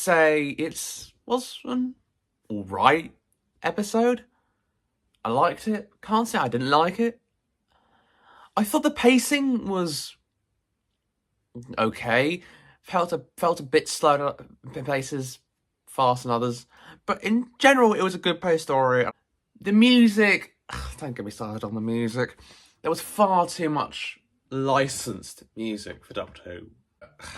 say it was an alright episode. I liked it. Can't say I didn't like it. I thought the pacing was okay. Felt a bit slow in places, fast in others. But in general, it was a good paced story. The music, don't get me started on the music. There was far too much licensed music for Doctor Who.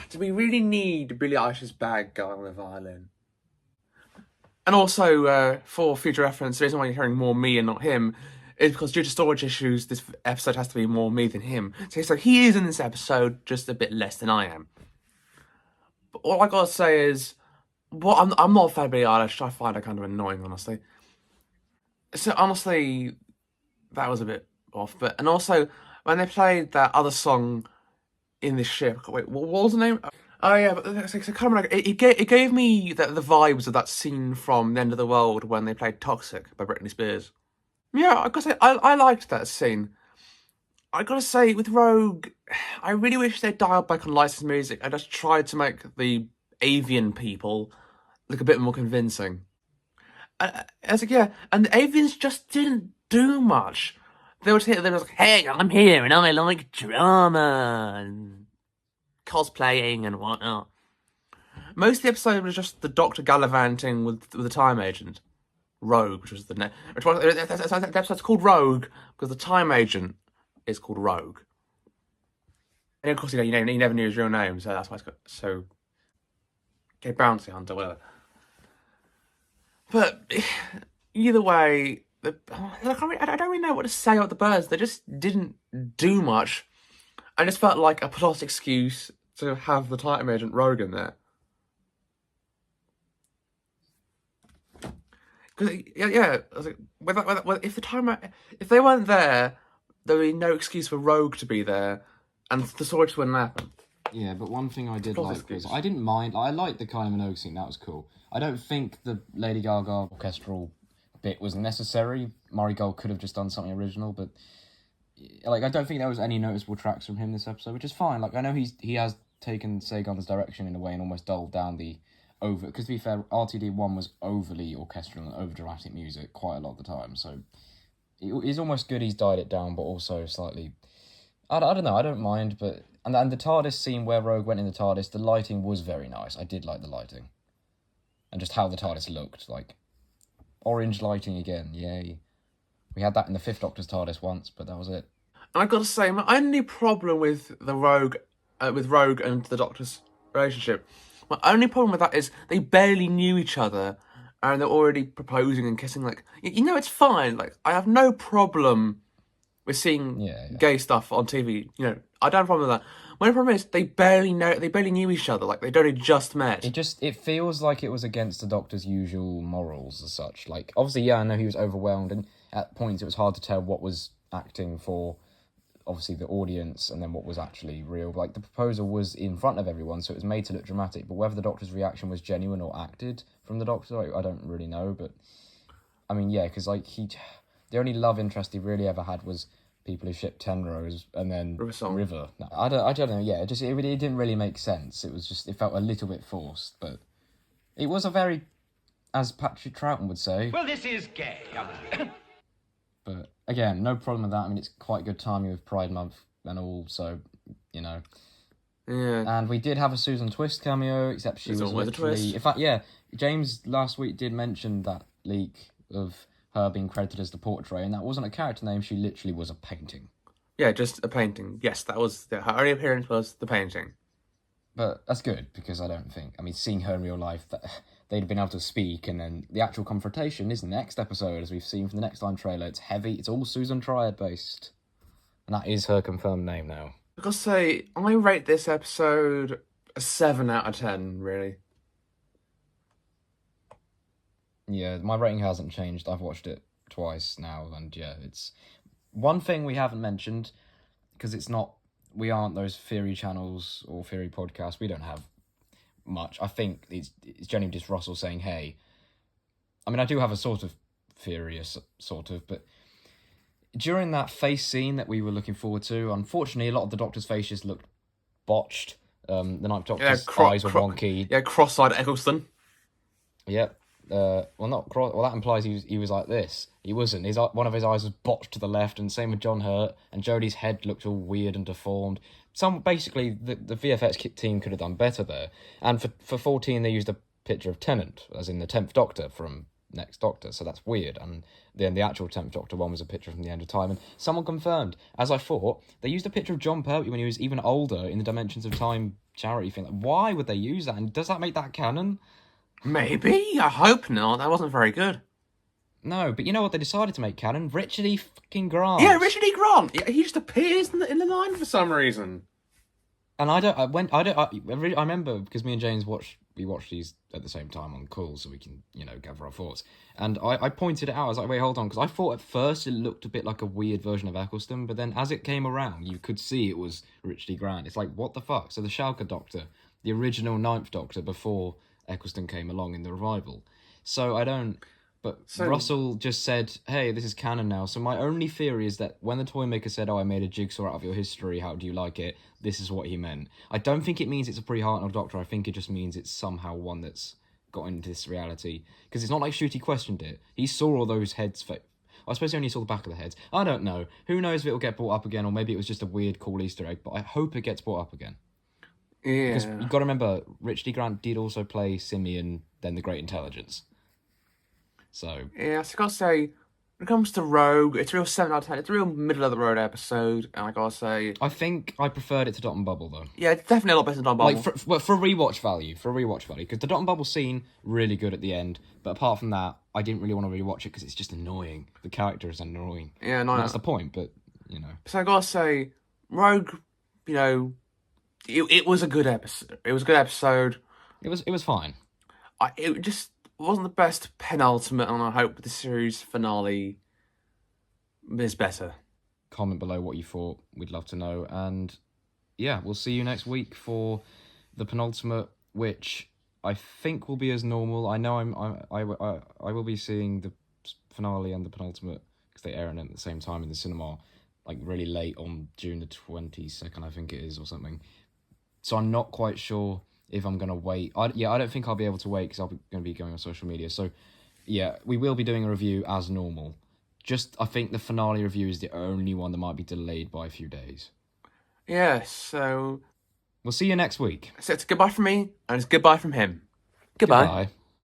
Do we really need Billie Eilish's bag going on the violin? And also, for future reference, the reason why you're hearing more me and not him is because due to storage issues, this episode has to be more me than him. So he is in this episode, just a bit less than I am. But all I gotta say is, I'm not a fan of Billie Eilish. I find her kind of annoying, honestly. So honestly, that was a bit off. And also, when they played that other song in this ship, wait, what was the name? Oh yeah, but I can't remember. It gave me the vibes of that scene from The End of the World when they played Toxic by Britney Spears. Yeah, I gotta say, I liked that scene. I gotta say, with Rogue, I really wish they'd dialed back on licensed music and just tried to make the avian people look a bit more convincing. I was like, yeah, and the avians just didn't do much. They were like, hey, I'm here and I like drama and cosplaying and whatnot. Most of the episode was just the Doctor gallivanting with the Time Agent. Rogue, which was the name. The episode's called Rogue because the Time Agent is called Rogue. And of course, you never knew his real name, so that's why it's got so. Okay, Bounty Hunter, whatever. But either way, I don't really know what to say about the birds. They just didn't do much. I just felt like a plot excuse to have the Time Agent Rogue in there. Because I was like, if they weren't there, there would be no excuse for Rogue to be there, and the story just wouldn't happen. Yeah, but one thing I did like was I didn't mind. I liked the Kylie Minogue scene. That was cool. I don't think the Lady Gaga orchestral bit was necessary. Murray Gold could have just done something original, but like I don't think there was any noticeable tracks from him this episode, which is fine. Like I know he has taken Sagan's direction in a way and almost dulled down the over. Because to be fair, RTD1 was overly orchestral and over dramatic music quite a lot of the time. So it's almost good he's dialed it down, but also slightly. I don't know. I don't mind, but and the TARDIS scene where Rogue went in the TARDIS, the lighting was very nice. I did like the lighting, and just how the TARDIS looked, like orange lighting again. Yay! We had that in the Fifth Doctor's TARDIS once, but that was it. And I gotta say, my only problem with Rogue and the Doctor's relationship, my only problem with that is they barely knew each other, and they're already proposing and kissing. Like, it's fine. Like, I have no problem with seeing gay stuff on TV. I don't have a problem with that. My problem is they barely knew each other. Like, they'd only just met. It feels like it was against the Doctor's usual morals as such. Like, obviously, I know he was overwhelmed, and at points it was hard to tell what was acting for, obviously, the audience, and then what was actually real. Like, the proposal was in front of everyone, so it was made to look dramatic, but whether the Doctor's reaction was genuine or acted from the Doctor, I don't really know, but, I mean, yeah, because, like, the only love interest he really ever had was people who shipped Tenrose and then River. No, I don't know, yeah, it didn't really make sense. It felt a little bit forced, but it was a very, as Patrick Troughton would say... Well, this is gay. But, again, no problem with that. I mean, it's quite good timing with Pride Month and all, so, Yeah. And we did have a Susan Twist cameo, except she was literally... In fact, yeah, James last week did mention that leak of her being credited as the portrait, and that wasn't a character name, she literally was a painting. Yeah, just a painting. Yes, that was... her only appearance was the painting. But that's good, because I don't think... I mean, seeing her in real life... they'd have been able to speak, and then the actual confrontation is the next episode, as we've seen from the Next Time trailer. It's heavy, it's all Susan Triad based. And that is her confirmed name now. I've got to say, I rate this episode a 7 out of 10, really. Yeah, my rating hasn't changed. I've watched it twice now, and yeah, it's... One thing we haven't mentioned, because we aren't those theory channels or theory podcasts, we don't have much. I think it's generally just Russell saying, hey, I mean, I do have a sort of theory, but during that face scene that we were looking forward to, unfortunately, a lot of the Doctor's faces looked botched. The Ninth Doctor's eyes were wonky. Yeah, cross-eyed Eccleston. Yep. Well, not cross. Well, that implies he was like this. He wasn't. One of his eyes was botched to the left, and same with John Hurt. And Jodie's head looked all weird and deformed. Basically the VFX team could have done better there. And for 14, they used a picture of Tennant, as in the 10th Doctor from Next Doctor. So that's weird. And then the actual 10th Doctor one was a picture from the End of Time. And someone confirmed, as I thought, they used a picture of John Pertwee when he was even older in the Dimensions of Time charity thing. Like, why would they use that? And does that make that canon? Maybe. I hope not. That wasn't very good. No, but you know what they decided to make canon? Richard E. fucking Grant. Yeah, Richard E. Grant. Yeah, he just appears in the line for some reason. And I remember because me and James watched these at the same time on calls so we can, gather our thoughts. And I pointed it out. I was like, wait, hold on, because I thought at first it looked a bit like a weird version of Eccleston, but then as it came around, you could see it was Richard E. Grant. It's like, what the fuck? So the Schalke Doctor, the original 9th Doctor before Eccleston came along in the revival. So I don't. But Russell just said, hey, this is canon now. So my only theory is that when the Toymaker said, oh, I made a jigsaw out of your history, how do you like it? This is what he meant. I don't think it means it's a pre-Hartnell Doctor. I think it just means it's somehow one that's got into this reality. Because it's not like Ncuti questioned it. He saw all those heads. I suppose he only saw the back of the heads. I don't know. Who knows if it'll get brought up again, or maybe it was just a weird, cool Easter egg. But I hope it gets brought up again. Yeah. Because you've got to remember, Richard E. Grant did also play Simeon, then the Great Intelligence. So yeah, so I gotta say, when it comes to Rogue, it's a real 7 out of 10. It's a real middle of the road episode, and I gotta say, I think I preferred it to Dot and Bubble though. Yeah, it's definitely a lot better than Dot and Bubble. Like for rewatch value, because the Dot and Bubble scene really good at the end, but apart from that, I didn't really want to rewatch it because it's just annoying. The character is annoying. Yeah, no, that's the point. But So I gotta say, Rogue, it was a good episode. It was a good episode. It was fine. It just wasn't the best penultimate, and I hope the series finale is better. Comment below what you thought. We'd love to know. And yeah, we'll see you next week for the penultimate, which I think will be as normal. I know I will be seeing the finale and the penultimate because they air it at the same time in the cinema, like really late on June the 22nd, I think it is, or something. So I'm not quite sure if I'm going to wait. I don't think I'll be able to wait because I'm going to be going on social media. So, yeah, we will be doing a review as normal. I think the finale review is the only one that might be delayed by a few days. Yeah, so... We'll see you next week. So it's goodbye from me, and it's goodbye from him. Goodbye.